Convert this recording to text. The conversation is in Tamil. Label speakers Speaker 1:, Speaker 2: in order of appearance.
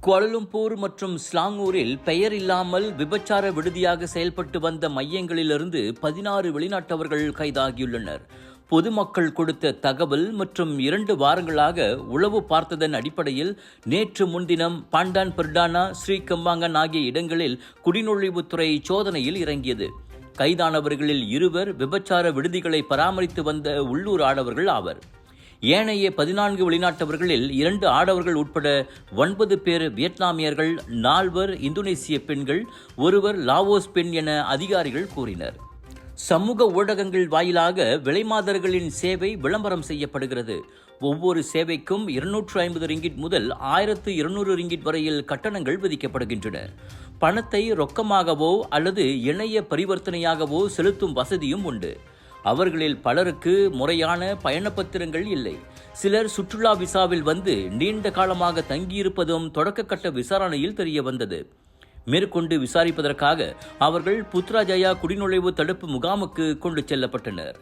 Speaker 1: குவாலலும்பூர் மற்றும் ஸ்லாங்கூரில் பெயர் இல்லாமல் விபச்சார விடுதியாக செயல்பட்டு வந்த மையங்களிலிருந்து 16 வெளிநாட்டவர்கள் கைதாகியுள்ளனர். பொதுமக்கள் கொடுத்த தகவல் மற்றும் 2 வாரங்களாக உளவு பார்த்ததன் அடிப்படையில் நேற்று முன்தினம் பாண்டான் பெர்டானா, ஸ்ரீகம்பாங்கன் ஆகிய இடங்களில் குடிநுழைவுத்துறை சோதனையில் இறங்கியது. கைதானவர்களில் 2 விபச்சார விடுதிகளை பராமரித்து வந்த உள்ளூர் ஆடவர்கள் ஆவர். ஏனைய 14 வெளிநாட்டவர்களில் 2 ஆடவர்கள் உட்பட 9 பேர் வியட்நாமியர்கள், 4 இந்தோனேசிய பெண்கள், 1 லாவோஸ் பெண் என அதிகாரிகள் கூறினர். சமூக ஊடகங்கள் வாயிலாக விலைமாதர்களின் சேவை விளம்பரம் செய்யப்படுகிறது. ஒவ்வொரு சேவைக்கும் 250 ரிங்கிட் முதல் 1200 ரிங்கிட் வரையில் கட்டணங்கள் விதிக்கப்படுகின்றன. பணத்தை ரொக்கமாகவோ அல்லது இணைய பரிவர்த்தனையாகவோ செலுத்தும் வசதியும் உண்டு. அவர்களில் பலருக்கு முறையான பயணப்பத்திரங்கள் இல்லை. சிலர் சுற்றுலா விசாவில் வந்து நீண்ட காலமாக தங்கியிருப்பதும் தொடக்கக்கட்ட விசாரணையில் தெரிய வந்தது. மேற்கொண்டு விசாரிப்பதற்காக அவர்கள் புத்ராஜயா குடிநுழைவு தடுப்பு முகாமுக்கு கொண்டு செல்லப்பட்டனர்.